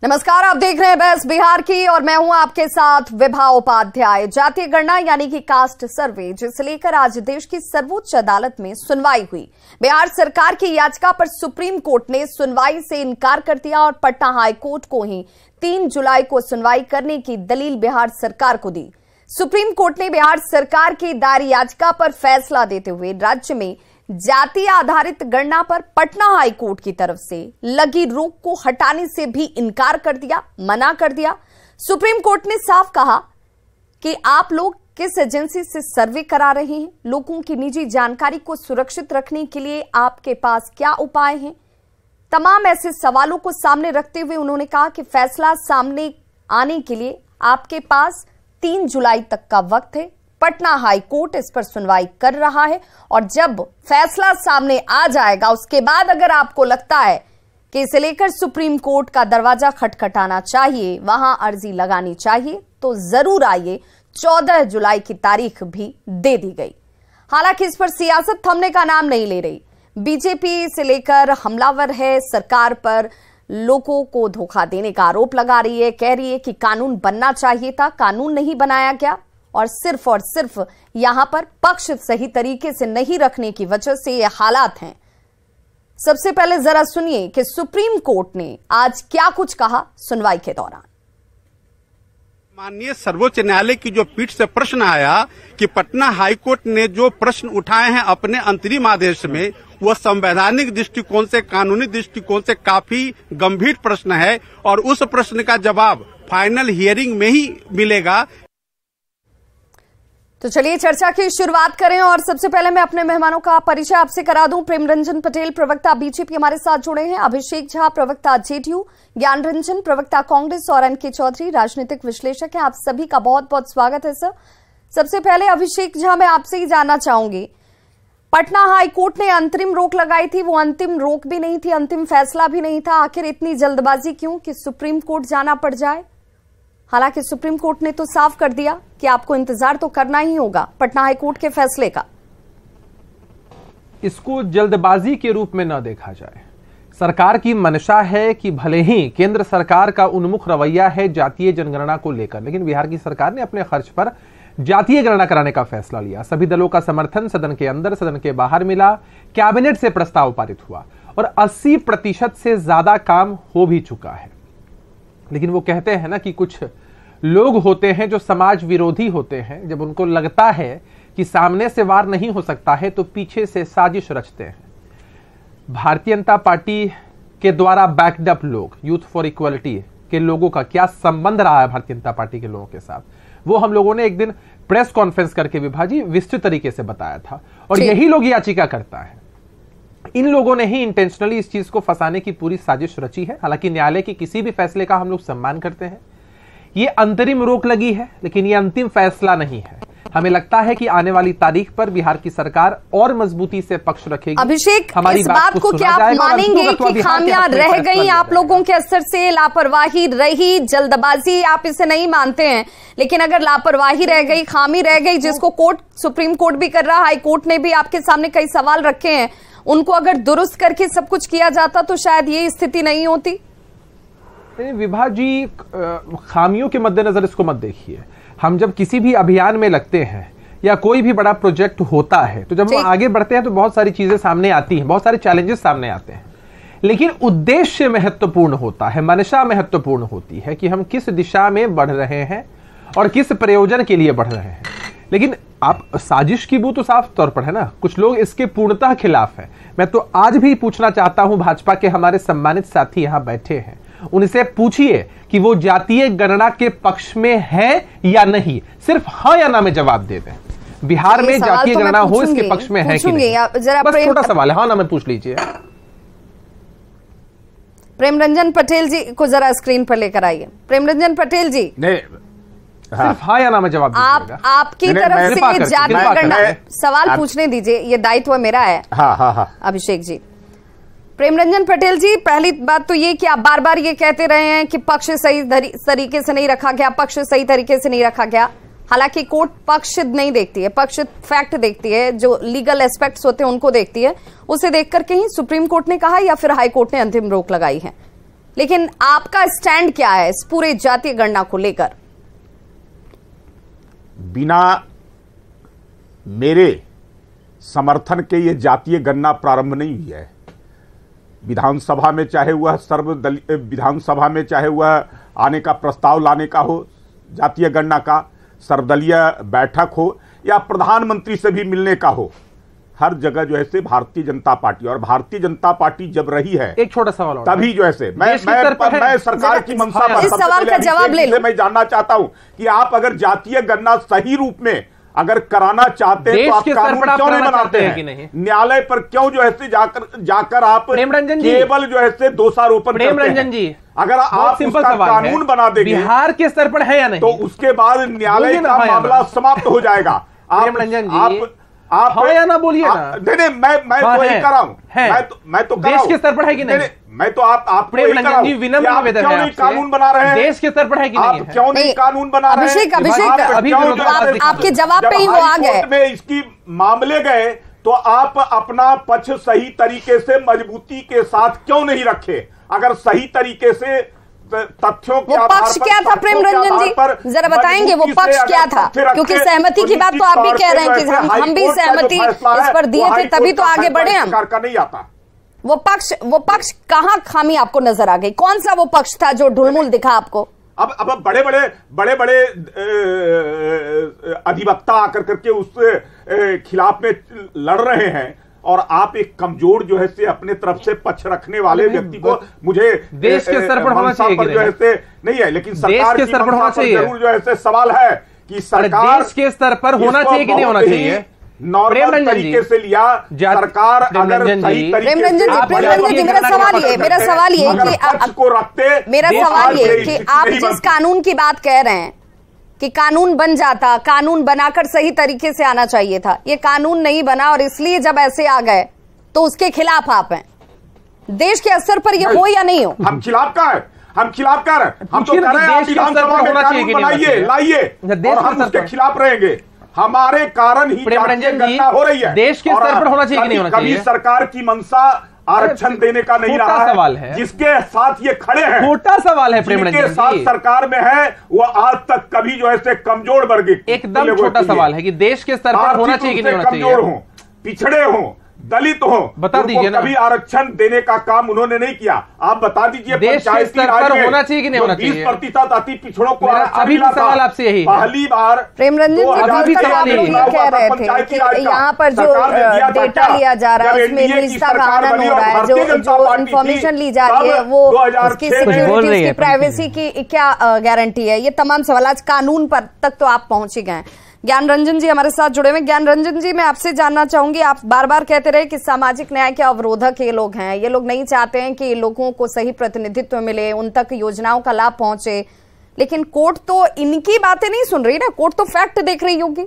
नमस्कार, आप देख रहे हैं बहस बिहार की और मैं हूं आपके साथ विभा उपाध्याय। जातीय गणना यानी कि कास्ट सर्वे, जिसे लेकर आज देश की सर्वोच्च अदालत में सुनवाई हुई। बिहार सरकार की याचिका पर सुप्रीम कोर्ट ने सुनवाई से इनकार कर दिया और पटना हाई कोर्ट को ही 3 जुलाई को सुनवाई करने की दलील बिहार सरकार को दी। सुप्रीम कोर्ट ने बिहार सरकार की दायर याचिका पर फैसला देते हुए राज्य में जातीय आधारित गणना पर पटना हाई कोर्ट की तरफ से लगी रोक को हटाने से भी इनकार कर दिया, मना कर दिया। सुप्रीम कोर्ट ने साफ कहा कि आप लोग किस एजेंसी से सर्वे करा रहे हैं, लोगों की निजी जानकारी को सुरक्षित रखने के लिए आपके पास क्या उपाय हैं। तमाम ऐसे सवालों को सामने रखते हुए उन्होंने कहा कि फैसला सामने आने के लिए आपके पास 3 जुलाई तक का वक्त है। पटना हाई कोर्ट इस पर सुनवाई कर रहा है और जब फैसला सामने आ जाएगा उसके बाद अगर आपको लगता है कि इसे लेकर सुप्रीम कोर्ट का दरवाजा खटखटाना चाहिए, वहां अर्जी लगानी चाहिए, तो जरूर आइए। 14 जुलाई की तारीख भी दे दी गई। हालांकि इस पर सियासत थमने का नाम नहीं ले रही। बीजेपी से लेकर हमलावर है, सरकार पर लोगों को धोखा देने का आरोप लगा रही है, कह रही है कि कानून बनना चाहिए था, कानून नहीं बनाया गया और सिर्फ यहां पर पक्ष सही तरीके से नहीं रखने की वजह से ये हालात हैं। सबसे पहले जरा सुनिए कि सुप्रीम कोर्ट ने आज क्या कुछ कहा सुनवाई के दौरान। माननीय सर्वोच्च न्यायालय की जो पीठ से प्रश्न आया कि पटना हाईकोर्ट ने जो प्रश्न उठाए हैं अपने अंतरिम आदेश में, वो संवैधानिक दृष्टिकोण से, कानूनी दृष्टिकोण से काफी गंभीर प्रश्न है और उस प्रश्न का जवाब फाइनल हियरिंग में ही मिलेगा। तो चलिए चर्चा की शुरुआत करें और सबसे पहले मैं अपने मेहमानों का परिचय आपसे करा दूं। प्रेमरंजन पटेल, प्रवक्ता बीजेपी, हमारे साथ जुड़े हैं। अभिषेक झा, प्रवक्ता जेडीयू, ज्ञान रंजन, प्रवक्ता कांग्रेस और एनके चौधरी, राजनीतिक विश्लेषक हैं। आप सभी का बहुत बहुत स्वागत है सर। सबसे पहले अभिषेक झा, मैं आपसे ही जानना चाहूंगी, पटना हाई कोर्ट ने अंतरिम रोक लगाई थी, वो अंतिम रोक भी नहीं थी, अंतिम फैसला भी नहीं था, आखिर इतनी जल्दबाजी क्यों कि सुप्रीम कोर्ट जाना पड़ जाए? हालांकि सुप्रीम कोर्ट ने तो साफ कर दिया कि आपको इंतजार तो करना ही होगा पटना हाई कोर्ट के फैसले का। इसको जल्दबाजी के रूप में न देखा जाए। सरकार की मंशा है कि भले ही केंद्र सरकार का उन्मुख रवैया है जातीय जनगणना को लेकर, लेकिन बिहार की सरकार ने अपने खर्च पर जातीय गणना कराने का फैसला लिया। सभी दलों का समर्थन सदन के अंदर, सदन के बाहर मिला। कैबिनेट से प्रस्ताव पारित हुआ और 80% से ज्यादा काम हो भी चुका है। लेकिन वो कहते हैं ना कि कुछ लोग होते हैं जो समाज विरोधी होते हैं। जब उनको लगता है कि सामने से वार नहीं हो सकता है तो पीछे से साजिश रचते हैं। भारतीय जनता पार्टी के द्वारा बैक्ड अप लोग, यूथ फॉर इक्वलिटी के लोगों का क्या संबंध रहा है भारतीय जनता पार्टी के लोगों के साथ, वो हम लोगों ने एक दिन प्रेस कॉन्फ्रेंस करके विभाजी विस्तृत तरीके से बताया था। और यही लोग याचिका करता है। इन लोगों ने ही इंटेंशनली इस चीज को फंसाने की पूरी साजिश रची है। हालांकि न्यायालय के किसी भी फैसले का हम लोग सम्मान करते हैं। ये अंतरिम रोक लगी है लेकिन ये अंतिम फैसला नहीं है। हमें लगता है कि आने वाली तारीख पर बिहार की सरकार और मजबूती से पक्ष रखेगी। अभिषेक, इस बात को क्या आप मानेंगे कि खामियां रह गई आप लोगों के असर से, लापरवाही रही, जल्दबाजी आप इसे नहीं मानते हैं, लेकिन अगर लापरवाही रह गई, खामी रह गई, जिसको कोर्ट, सुप्रीम कोर्ट भी कर रहा, हाई कोर्ट ने भी आपके सामने कई सवाल रखे हैं, उनको अगर दुरुस्त करके सब कुछ किया जाता तो शायद ये स्थिति नहीं होती? विभा जी, खामियों के मद्देनजर इसको मत देखिए। हम जब किसी भी अभियान में लगते हैं या कोई भी बड़ा प्रोजेक्ट होता है तो जब हम आगे बढ़ते हैं तो बहुत सारी चीजें सामने आती हैं, बहुत सारे चैलेंजेस सामने आते हैं। लेकिन उद्देश्य महत्वपूर्ण होता है, मंशा महत्वपूर्ण होती है कि हम किस दिशा में बढ़ रहे हैं और किस प्रयोजन के लिए बढ़ रहे हैं। लेकिन आप साजिश की बू तो साफ तौर पर है ना, कुछ लोग इसके पूर्णतः खिलाफ है। मैं तो आज भी पूछना चाहता हूं, भाजपा के हमारे सम्मानित साथी यहां बैठे हैं, उनसे पूछिए कि वो जातीय गणना के पक्ष में है या नहीं। सिर्फ हाँ या ना में जवाब दे दें। बिहार में जातीय गणना हो इसके पक्ष में है कि नहीं? बस छोटा सवाल है, हाँ ना में पूछ लीजिए। प्रेमरंजन पटेल जी को जरा स्क्रीन पर लेकर आइए। प्रेमरंजन पटेल जी, सिर्फ हाँ या ना में जवाब दीजिएगा। आपकी तरफ से जातीय गणना सवाल पूछने दीजिए, ये दायित्व मेरा है। हाँ। अभिषेक जी, प्रेमरंजन पटेल जी, पहली बात तो ये कि आप बार बार ये कहते रहे हैं कि पक्ष सही तरीके से नहीं रखा गया, पक्ष सही तरीके से नहीं रखा गया। हालांकि कोर्ट पक्ष नहीं देखती है, पक्ष फैक्ट देखती है, जो लीगल एस्पेक्ट्स होते हैं उनको देखती है। उसे देखकर के ही सुप्रीम कोर्ट ने कहा या फिर हाई कोर्ट ने अंतिम रोक लगाई है? लेकिन आपका स्टैंड क्या है इस पूरे जातीय गणना को लेकर? बिना मेरे समर्थन के ये जातीय गणना प्रारंभ नहीं हुई है। विधानसभा में चाहे वह आने का प्रस्ताव लाने का हो, जातीय गणना का सर्वदलीय बैठक हो या प्रधानमंत्री से भी मिलने का हो, हर जगह जो है से भारतीय जनता पार्टी, और भारतीय जनता पार्टी जब रही है, एक छोटा सवाल और तभी जो है से मैं सरकार की मंशा पर इस सवाल का जवाब ले लो। मैं जानना चाहता हूं कि आप अगर जातीय गणना सही रूप में अगर कराना चाहते हैं तो आप कानून क्यों नहीं बनाते हैं? न्यायालय पर क्यों जो है जाकर आप केवल जो है दोषारोपण करते हैं? अगर आप उसका कानून बना देंगे, बिहार के स्तर पर है या नहीं, तो उसके बाद न्यायालय का मामला समाप्त हो जाएगा। आप या ना बोलिए ना। नहीं, मैं तो यही कर रहा हूं। मैं तो देश के स्तर पर है कि नहीं? मैं तो आपको विनम्र निवेदन है, कानून बना रहे हैं, देश के स्तर पर है कि नहीं? आप क्यों नहीं कानून बना रहे हैं? अभिषेक आपके जवाब पे ही वो आ गए। में इसकी मामले गए तो आप अपना पक्ष सही तरीके से मजबूती के साथ क्यों नहीं रखे? अगर सही तरीके से तथ्यों के वो पक्ष क्या था प्रेम रंजन जी, जरा बताएंगे वो पक्ष क्या था? क्योंकि सहमति की बात तो आप भी कह रहे हैं कि हम भी सहमति इस पर दिए थे, तभी तो आगे बढ़े हम। का नहीं आता वो पक्ष कहाँ खामी आपको नजर आ गई? कौन सा वो पक्ष था जो ढुलमुल दिखा आपको? अब बड़े बड़े अधिवक्ता आकर करके उस खिलाफ में लड़ रहे हैं, और आप एक कमजोर जो है से अपने तरफ से पक्ष रखने वाले व्यक्ति को, मुझे देश के स्तर पर होना चाहिए जो है से नहीं है, लेकिन सरकार के स्तर पर होना चाहिए जरूर जो है से सवाल है कि सरकार देश के स्तर पर होना चाहिए कि नहीं होना चाहिए? नॉर्मल तरीके से लिया सरकार अगर सही तरीके से, मेरा सवाल ये कि को रखते, मेरा सवाल ये कि आप जिस कानून की बात कह रहे हैं कि कानून बन जाता, कानून बनाकर सही तरीके से आना चाहिए था, ये कानून नहीं बना और इसलिए जब ऐसे आ गए तो उसके खिलाफ आप हैं। देश के स्तर पर ये हो या नहीं हो? हम खिलाफ का है, हम तो कह रहे हैं विधानसभा में कानून बनाइए, लाइए, और हम उसके खिलाफ रहेंगे। हमारे कारण ही जातीय गणना हो रही है। देश के स्तर पर होना चाहिए कि नहीं होना चाहिए? कभी सरकार की मंशा आरक्षण देने का नहीं रहा सवाल है, जिसके साथ ये खड़े हैं। छोटा सवाल है प्रेम रंजन जी, साथ सरकार में है वो आज तक कभी जो है कमजोर वर्ग, एकदम छोटा सवाल है कि देश के स्तर पर होना चाहिए कि नहीं होना चाहिए? कमजोर हो, पिछड़े हो, दलित हो, बता दीजिए ना। कभी आरक्षण देने का काम उन्होंने नहीं किया। आप बता दीजिए देश के स्तर पर होना चाहिए कि नहीं होना चाहिए? 20% अति पिछड़ों को अभी भी सवाल आपसे यही पहली बार प्रेम रंजन जी अभी भी सवाल ये कह रहे थे कि यहाँ पर जो डेटा लिया जा रहा है उसमें निजता का हनन हो रहा है, जो इन्फॉर्मेशन ली जा रही है वो उसकी सिक्योरिटी, उसकी प्राइवेसी की क्या गारंटी है? ये तमाम सवाल आज कानून पर तक तो आप पहुंच ही गए। ज्ञान रंजन जी हमारे साथ जुड़े हुए। ज्ञान रंजन जी, मैं आपसे जानना चाहूंगी, आप बार बार कहते रहे कि सामाजिक न्याय के अवरोधक ये लोग हैं, ये लोग नहीं चाहते हैं कि लोगों को सही प्रतिनिधित्व मिले, उन तक योजनाओं का लाभ पहुंचे, लेकिन कोर्ट तो इनकी बातें नहीं सुन रही ना, कोर्ट तो फैक्ट देख रही होगी।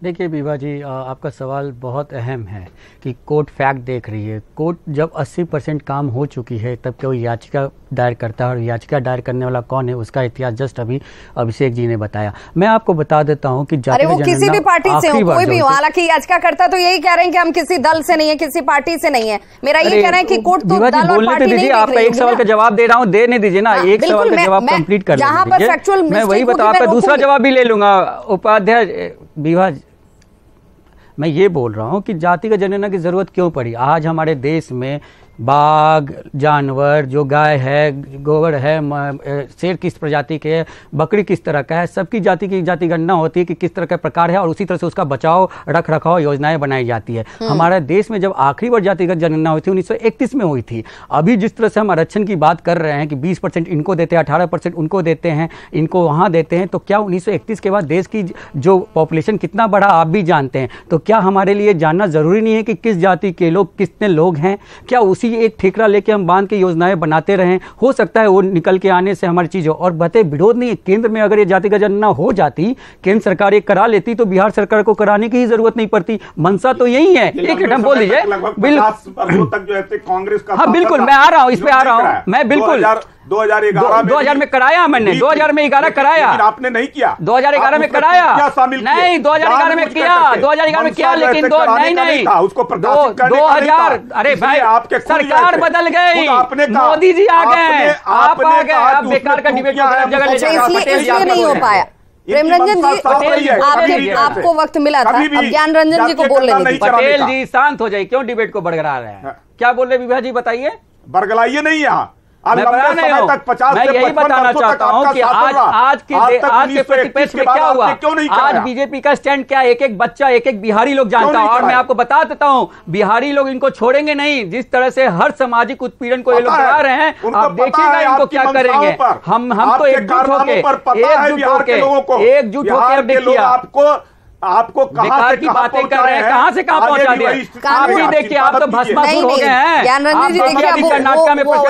देखिए विभा जी, आपका सवाल बहुत अहम है कि कोर्ट फैक्ट देख रही है। कोर्ट जब 80% काम हो चुकी है तब कोई याचिका दायर करता है, और याचिका दायर करने वाला कौन है उसका इतिहास जस्ट अभी अभिषेक जी ने बताया। मैं आपको बता देता हूं कि अरे वो किसी भी पार्टी से हो, कोई भी हो, हालांकि याचिका करता तो यही कह रहे हैं कि हम किसी दल से नहीं है, किसी पार्टी से नहीं है। मेरा ये कह रहे हैं कि कोर्ट तो दल और पार्टी नहीं देख रही है। आपका एक सवाल का जवाब दे रहा हूँ, देने दीजिए ना, एक सवाल का जवाब कंप्लीट कर लीजिए, मैं वही बताऊँ, आपका दूसरा जवाब भी ले लूंगा। उपाध्याय विभा, मैं ये बोल रहा हूँ कि जातिगत जनगणना की जरूरत क्यों पड़ी। आज हमारे देश में बाघ जानवर, जो गाय है, गोबर है, शेर किस प्रजाति के है, बकरी किस तरह का है, सबकी जाति की जाति गणना होती है कि किस तरह का प्रकार है, और उसी तरह से उसका बचाव रख रखाव योजनाएं बनाई जाती है। हमारे देश में जब आखिरी बार जातिगत जनगणना हुई थी 1931 में हुई थी। अभी जिस तरह से हम आरक्षण की बात कर रहे हैं कि 20% इनको देते हैं, 18% उनको देते हैं, इनको वहाँ देते हैं, तो क्या 1931 के बाद देश की जो पॉपुलेशन कितना बढ़ा आप भी जानते हैं। तो क्या हमारे लिए जानना जरूरी नहीं है कि किस जाति के लोग, कितने लोग हैं? क्या उसी एक ठेकरा लेके हम बांध के योजनाएं बनाते रहें? हो सकता है वो निकल के आने से हमारी चीज हो। और बते विरोध नहीं है, केंद्र में अगर ये जातिगत जनगणना हो जाती, केंद्र सरकार ये करा लेती, तो बिहार सरकार को कराने की ही जरूरत नहीं पड़ती। मंशा तो यही है। एक मिनट बोल दीजिए, बिल्कुल कांग्रेस का, हाँ बिल्कुल, मैं आ रहा हूँ, इस पे आ रहा हूँ मैं, बिल्कुल 2000 में कराया मैंने, 2000 में 11 कराया, आपने नहीं किया। 2011 में कराया नहीं, 2011 में किया, 2011 में किया, लेकिन नहीं उसको 2000, अरे भाई सरकार बदल गई, मोदी जी आ गए, आप आ गए, आप बेकार का डिबेट जगह ले जाएंगे, इसलिए नहीं हो पाया। प्रेम रंजन जी, आपको वक्त मिला था, अब ज्ञान रंजन जी को बोल लेने दीजिए। पटेल जी शांत हो जाइए, क्यों डिबेट को बड़गड़ा रहे हैं? क्या बोल रहे विभा जी, बताइए। बड़गड़ाइए नहीं यहाँ, मैं यही बताना चाहता हूँ कि आज के परिपेक्ष में क्या हुआ, आज बीजेपी का स्टैंड क्या, एक एक बच्चा, एक एक बिहारी लोग जानता है। और मैं आपको बता देता हूँ, बिहारी लोग इनको छोड़ेंगे नहीं। जिस तरह से हर सामाजिक उत्पीड़न को ये लोग करा रहे हैं, आप देखिएगा इनको क्या करेंगे। हम तो एकजुट होकर देखिए, आपको कहां की बातें कर रहे हैं, कहां से कहां पहुंचा दिया। आप भी देखिए, आप तो भस्मासुर हो गए हैं।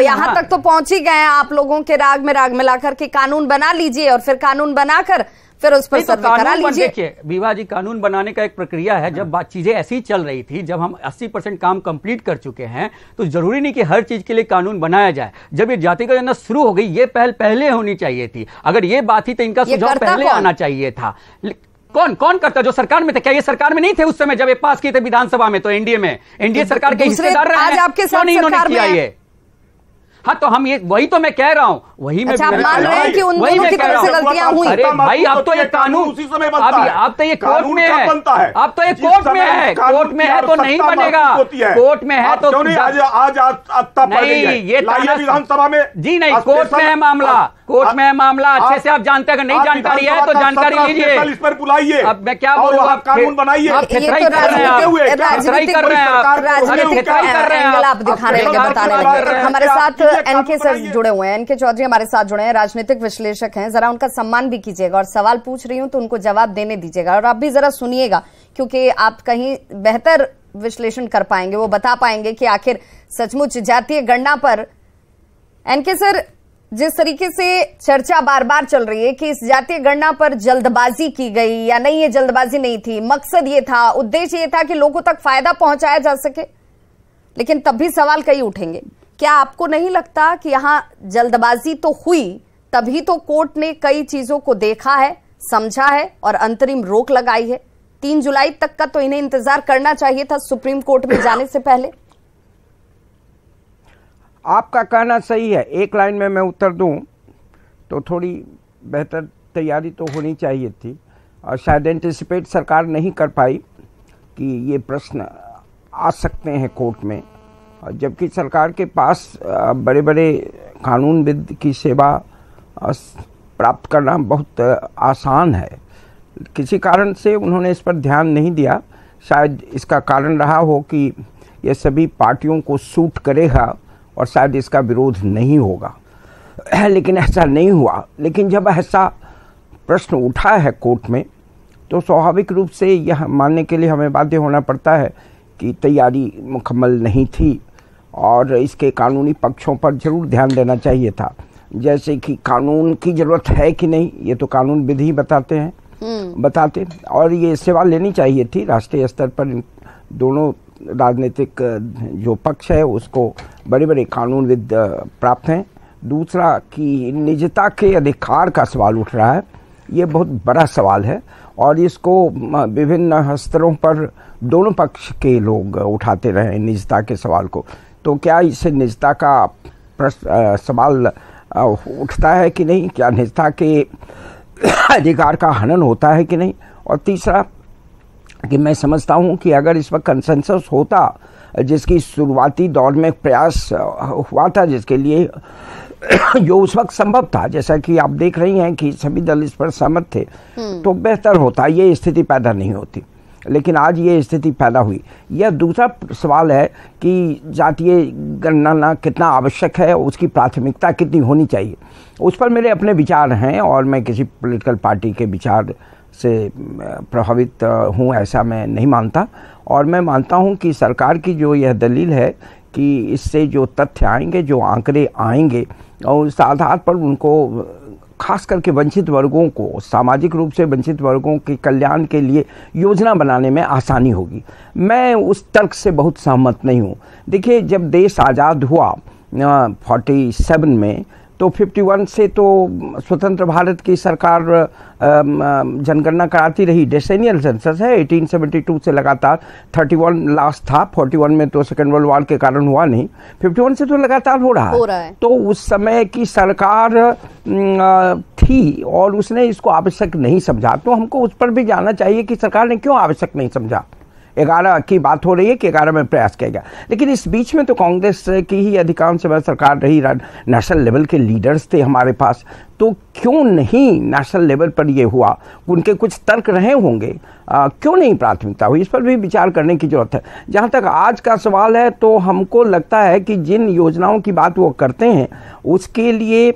यहाँ तक तो पहुंच ही गए हैं। आप लोगों के राग में राग मिलाकर के कानून बना लीजिए और फिर कानून बनाकर फिर उस पर सर्वे करा लीजिए। देखिए विभा जी, कानून बनाने का एक प्रक्रिया है। जब चीजें ऐसी चल रही थी, जब हम 80% काम कंप्लीट कर चुके हैं, तो जरूरी नहीं कि हर चीज के लिए कानून बनाया जाए। जब ये जातिगत जनगणना शुरू हो गई, ये पहल पहले होनी चाहिए थी। अगर ये बात थी तो इनका सुझाव पहले आना चाहिए था। कौन करता? जो सरकार में थे। क्या ये सरकार में नहीं थे उस समय जब ये पास किए थे विधानसभा में? तो एनडीए सरकार के हिस्सेदार रहे हैं, क्यों नहीं इन्होंने किया ये? हाँ, तो हम ये, वही तो मैं कह रहा हूँ, वही मैं मान रहे हैं कि उन दोनों की तरफ से गलतियां हुई। अरे भाई, अब तो ये कानून उसी समय बनता है, अब तो ये कोर्ट में है, अब तो ये कोर्ट में है, कोर्ट में है तो नहीं बनेगा, कोर्ट में है तो नहीं। ये विधानसभा में जी नहीं, कोर्ट में है मामला, कोर्ट में है मामला। अच्छे से आप जानते हैं, अगर नहीं जानकारी है तो जानकारी लीजिए। इस पर बुलाइए, अब मैं क्या बोलूं, आप कानून बनाइए। आप दिखा रहे हैं। हमारे साथ एनके सर जुड़े हुए हैं, एनके चौधरी हमारे साथ जुड़े हैं, राजनीतिक विश्लेषक हैं। जरा उनका सम्मान भी कीजिएगा और सवाल पूछ रही हूं तो उनको जवाब देने दीजिएगा। और आप भी जरा सुनिएगा, क्योंकि आप कहीं बेहतर विश्लेषण कर पाएंगे, वो बता पाएंगे कि आखिर सचमुच जातीय गणना पर। एनके सर, जिस तरीके से चर्चा बार बार चल रही है कि इस जातीय गणना पर जल्दबाजी की गई या नहीं, ये जल्दबाजी नहीं थी, मकसद ये था, उद्देश्य ये था कि लोगों तक फायदा पहुंचाया जा सके, लेकिन तब भी सवाल कई उठेंगे। क्या आपको नहीं लगता कि यहां जल्दबाजी तो हुई, तभी तो कोर्ट ने कई चीजों को देखा है, समझा है और अंतरिम रोक लगाई है? 3 जुलाई तक का तो इन्हें इंतजार करना चाहिए था सुप्रीम कोर्ट में जाने से पहले। आपका कहना सही है। एक लाइन में मैं उत्तर दूं तो थोड़ी बेहतर तैयारी तो होनी चाहिए थी, और शायद एंटिसिपेट सरकार नहीं कर पाई कि ये प्रश्न आ सकते हैं कोर्ट में, जबकि सरकार के पास बड़े बड़े कानूनविद की सेवा प्राप्त करना बहुत आसान है। किसी कारण से उन्होंने इस पर ध्यान नहीं दिया। शायद इसका कारण रहा हो कि ये सभी पार्टियों को सूट करेगा और शायद इसका विरोध नहीं होगा, लेकिन ऐसा नहीं हुआ। लेकिन जब ऐसा प्रश्न उठा है कोर्ट में, तो स्वाभाविक रूप से यह मानने के लिए हमें बाध्य होना पड़ता है कि तैयारी मुकम्मल नहीं थी और इसके कानूनी पक्षों पर जरूर ध्यान देना चाहिए था। जैसे कि कानून की जरूरत है कि नहीं, ये तो कानून विधि बताते हैं, और ये सेवा लेनी चाहिए थी राष्ट्रीय स्तर पर। दोनों राजनीतिक जो पक्ष है उसको बड़े बड़े कानूनविद प्राप्त हैं। दूसरा कि निजता के अधिकार का सवाल उठ रहा है, ये बहुत बड़ा सवाल है और इसको विभिन्न स्तरों पर दोनों पक्ष के लोग उठाते रहे निजता के सवाल को। तो क्या इससे निजता का सवाल उठता है कि नहीं, क्या निजता के अधिकार का हनन होता है कि नहीं। और तीसरा कि मैं समझता हूं कि अगर इस वक्त कंसेंसस होता, जिसकी शुरुआती दौर में प्रयास हुआ था, जिसके लिए जो उस वक्त संभव था, जैसा कि आप देख रही हैं कि सभी दल इस पर सहमत थे, तो बेहतर होता, ये स्थिति पैदा नहीं होती। लेकिन आज ये स्थिति पैदा हुई। यह दूसरा सवाल है कि जातीय गणना कितना आवश्यक है, उसकी प्राथमिकता कितनी होनी चाहिए। उस पर मेरे अपने विचार हैं और मैं किसी पॉलिटिकल पार्टी के विचार से प्रभावित हूँ ऐसा मैं नहीं मानता। और मैं मानता हूँ कि सरकार की जो यह दलील है कि इससे जो तथ्य आएंगे, जो आंकड़े आएंगे, और उस आधार पर उनको खास करके वंचित वर्गों को, सामाजिक रूप से वंचित वर्गों के कल्याण के लिए योजना बनाने में आसानी होगी। मैं उस तर्क से बहुत सहमत नहीं हूँ। देखिए, जब देश आज़ाद हुआ 47 में, तो 51 से तो स्वतंत्र भारत की सरकार जनगणना कराती रही, डेसेनियल सेंसस है। 1872 से लगातार 31 लास्ट था, 41 में तो सेकेंड वर्ल्ड वॉर के कारण हुआ नहीं, 51 से तो लगातार हो रहा है। तो उस समय की सरकार थी और उसने इसको आवश्यक नहीं समझा, तो हमको उस पर भी जानना चाहिए कि सरकार ने क्यों आवश्यक नहीं समझा। 11 की बात हो रही है कि 11 में प्रयास किया गया, लेकिन इस बीच में तो कांग्रेस की ही अधिकांश समय सरकार रही, नेशनल लेवल के लीडर्स थे हमारे पास, तो क्यों नहीं नेशनल लेवल पर ये हुआ? उनके कुछ तर्क रहे होंगे, क्यों नहीं प्राथमिकता हुई, इस पर भी विचार करने की जरूरत है। जहाँ तक आज का सवाल है, तो हमको लगता है कि जिन योजनाओं की बात वो करते हैं उसके लिए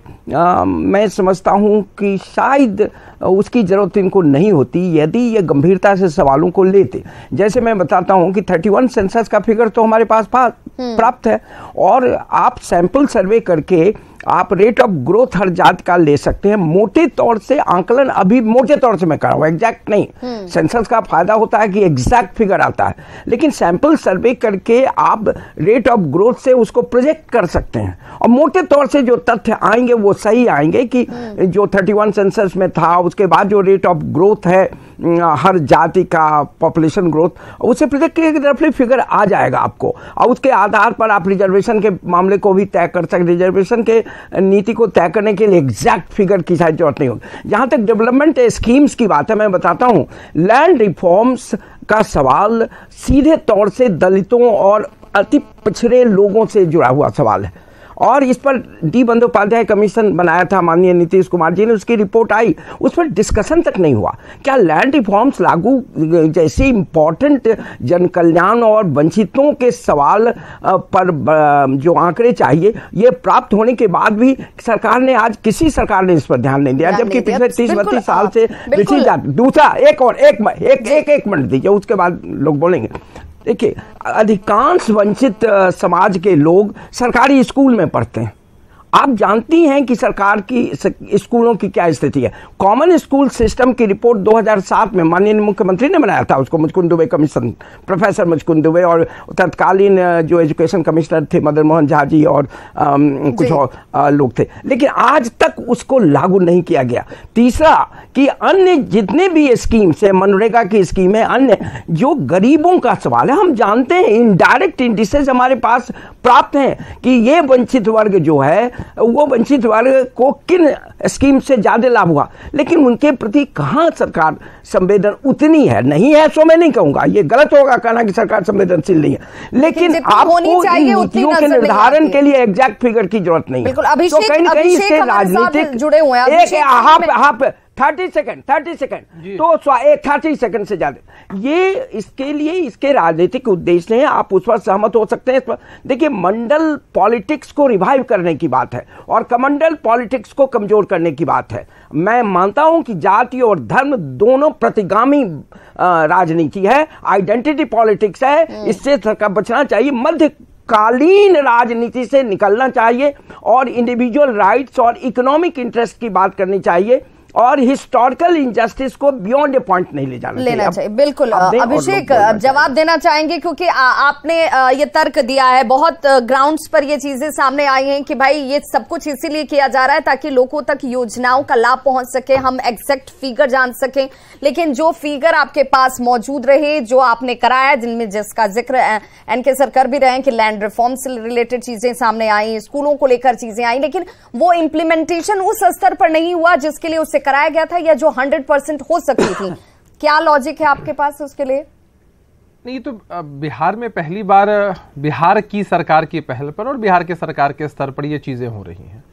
मैं समझता हूँ कि शायद उसकी ज़रूरत इनको नहीं होती यदि ये गंभीरता से सवालों को लेते। जैसे मैं बताता हूँ कि 31 सेंसस का फिगर तो हमारे पास प्राप्त है, और आप सैंपल सर्वे करके आप रेट ऑफ ग्रोथ हर जात का ले सकते हैं। मोटे तौर से आंकलन अभी मोटे तौर से मैं कर रहा हूं, एग्जैक्ट नहीं। सेंसस का फायदा होता है कि एग्जैक्ट फिगर आता है, लेकिन सैंपल सर्वे करके आप रेट ऑफ ग्रोथ से उसको प्रोजेक्ट कर सकते हैं, और मोटे तौर से जो तथ्य आएंगे वो सही आएंगे कि जो 31 सेंसस में था, उसके बाद जो रेट ऑफ ग्रोथ है हर जाति का पॉपुलेशन ग्रोथ, उससे प्रोजेक्ट रफली फिगर आ जाएगा आपको, और उसके आधार पर आप रिजर्वेशन के मामले को भी तय कर सकते। रिजर्वेशन के नीति को तय करने के लिए एग्जैक्ट फिगर की शायद जरूरत नहीं होगी। जहां तक डेवलपमेंट स्कीम्स की बात है, मैं बताता हूं, लैंड रिफॉर्म्स का सवाल सीधे तौर से दलितों और अति पिछड़े लोगों से जुड़ा हुआ सवाल है, और इस पर डी बंदोपाध्याय कमीशन बनाया था माननीय नीतीश कुमार जी ने, उसकी रिपोर्ट आई, उस पर डिस्कशन तक नहीं हुआ। क्या लैंड रिफॉर्म्स लागू जैसे इंपॉर्टेंट जन कल्याण और वंचितों के सवाल पर जो आंकड़े चाहिए, ये प्राप्त होने के बाद भी सरकार ने आज किसी सरकार ने इस पर ध्यान नहीं दिया, जबकि पिछले 30-32 साल से पिछली जाती। दूसरा एक मिनट दीजिए, उसके बाद लोग बोलेंगे। देखिए, अधिकांश वंचित समाज के लोग सरकारी स्कूल में पढ़ते हैं। आप जानती हैं कि सरकार की स्कूलों की क्या स्थिति है। कॉमन स्कूल सिस्टम की रिपोर्ट 2007 में माननीय मुख्यमंत्री ने बनाया था, उसको मुचकुंद दुबे कमीशन, प्रोफेसर मुचकुंद दुबे, और तत्कालीन जो एजुकेशन कमिश्नर थे मदन मोहन झा जी और कुछ और लोग थे, लेकिन आज तक उसको लागू नहीं किया गया। तीसरा कि अन्य जितने भी स्कीम्स है, मनरेगा की स्कीम है, अन्य जो गरीबों का सवाल है, हम जानते हैं इनडायरेक्ट इंडिसेस हमारे पास प्राप्त हैं कि ये वंचित वर्ग जो है वो वंचित वर्ग को किन स्कीम से ज्यादा लाभ हुआ, लेकिन उनके प्रति कहां सरकार संवेदन उतनी है, नहीं है सो मैं नहीं कहूंगा, ये गलत होगा कहना कि सरकार संवेदनशील नहीं है, लेकिन आपको नीतियों के निर्धारण के लिए एग्जैक्ट फिगर की जरूरत नहीं है। तो कहीं ना कहीं इसके राजनीतिक जुड़े हुए हैं 30 सेकंड तो 30 सेकंड से ज्यादा, ये इसके लिए इसके राजनीतिक उद्देश्य हैं, आप उस पर सहमत हो सकते हैं। इस पर देखिए, मंडल पॉलिटिक्स को रिवाइव करने की बात है और कमंडल पॉलिटिक्स को कमजोर करने की बात है। मैं मानता हूं कि जाति और धर्म दोनों प्रतिगामी राजनीति है, आइडेंटिटी पॉलिटिक्स है, इससे बचना चाहिए। मध्यकालीन राजनीति से निकलना चाहिए और इंडिविजुअल राइट्स और इकोनॉमिक इंटरेस्ट की बात करनी चाहिए, और हिस्टोरिकल इंजस्टिस को बियॉन्ड ए पॉइंट नहीं लेना चाहिए। बिल्कुल अभिषेक जवाब देना चाहेंगे, क्योंकि आपने ये तर्क दिया है, बहुत ग्राउंड्स पर ये चीजें सामने आई हैं कि भाई ये सब कुछ इसीलिए किया जा रहा है ताकि लोगों तक योजनाओं का लाभ पहुंच सके, हम एग्जैक्ट फिगर जान सकें, लेकिन जो फिगर आपके पास मौजूद रहे, जो आपने कराया, जिनमें जिसका जिक्र एनके सर कर भी रहे हैं कि लैंड रिफॉर्म से रिलेटेड चीजें सामने आई, स्कूलों को लेकर चीजें आई, लेकिन वो इम्प्लीमेंटेशन उस स्तर पर नहीं हुआ जिसके लिए उससे कराया गया था या जो 100% हो सकती थी। क्या लॉजिक है आपके पास उसके लिए? नहीं, तो बिहार में पहली बार बिहार की सरकार की पहल पर और बिहार के सरकार के स्तर पर ये चीजें हो रही हैं।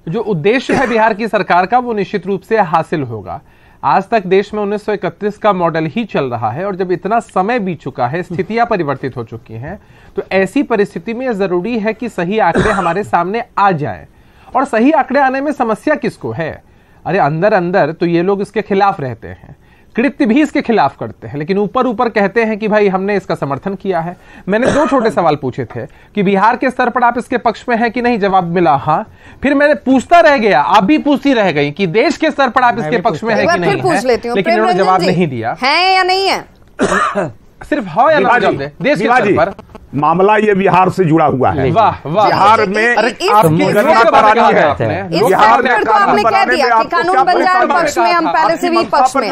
जो उद्देश्य है बिहार की सरकार का वो निश्चित रूप से हासिल होगा। आज तक देश में 1931 का मॉडल ही चल रहा है, और जब इतना समय बीत चुका है, स्थितियां परिवर्तित हो चुकी हैं, तो ऐसी परिस्थिति में जरूरी है कि सही आंकड़े हमारे सामने आ जाए। और सही आंकड़े आने में समस्या किसको है? अरे अंदर अंदर तो ये लोग इसके खिलाफ रहते हैं, कृत्य भी इसके खिलाफ करते हैं, लेकिन ऊपर ऊपर कहते हैं कि भाई हमने इसका समर्थन किया है। मैंने 2 छोटे सवाल पूछे थे कि बिहार के स्तर पर आप इसके पक्ष में हैं कि नहीं, जवाब मिला हाँ। फिर मैंने पूछता रह गया, आप भी पूछती रह गई कि देश के स्तर पर आप इसके पक्ष में है कि नहीं है, लेकिन उन्होंने जवाब नहीं दिया है या नहीं है। सिर्फ हाँ या ना जवाब दे। देश के स्तर पर मामला ये बिहार से जुड़ा हुआ है। वाह वाह, बिहार में गणना करानी है। बिहार में आपने कह दिया कि कानून बन जाए, पक्ष में हम पहले से भी पक्ष में।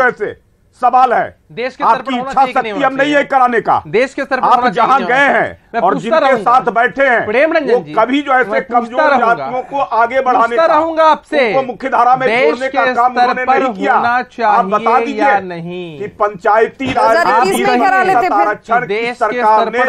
सवाल है देश के स्तर पर होना चाहिए कि नहीं हम नहीं है कराने का। देश के स्तर पर आप जहां गए हैं और जिनके साथ बैठे हैं प्रेमरंजन जी, कभी जो ऐसे कमजोर जातियों को आगे बढ़ाने का रहूंगा आपसे उनको मुख्य धारा में जोड़ने का काम उन्होंने नहीं किया। आप बता दीजिए नहीं कि पंचायती राज आरक्षण किस सरकार ने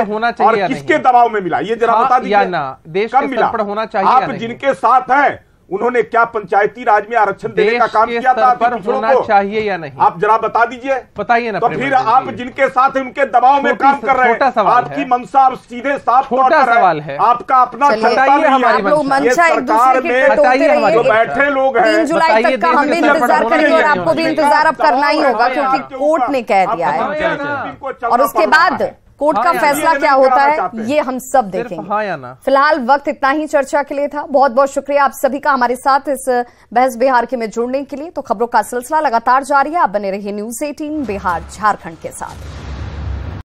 और किसके दबाव में मिला, ये जरा बता दीजिए ना। देश के स्तर पर होना चाहिए। आप जिनके साथ हैं उन्होंने क्या पंचायती राज में आरक्षण देने का काम किया था? पर होना चाहिए या नहीं, आप जरा बता दीजिए, बताइए ना। तो फिर आप जिनके साथ हैं उनके दबाव में काम कर रहे हैं। आपकी मंशा सीधे साफ छोटा सवाल है, आपका अपना हमारी मंशा एक दूसरे की जो बैठे लोग हैं। 3 जुलाई तक का हम भी इंतजार करेंगे और आपको भी इंतजार अब करना ही होगा, क्योंकि कोर्ट ने कह दिया है और उसके बाद कोर्ट का फैसला क्या होता है ये हम सब देखेंगे। हाँ या ना। फिलहाल वक्त इतना ही चर्चा के लिए था। बहुत बहुत शुक्रिया आप सभी का हमारे साथ इस बहस बिहार के में जुड़ने के लिए। तो खबरों का सिलसिला लगातार जारी है। आप बने रहिए न्यूज़ 18 बिहार झारखंड के साथ।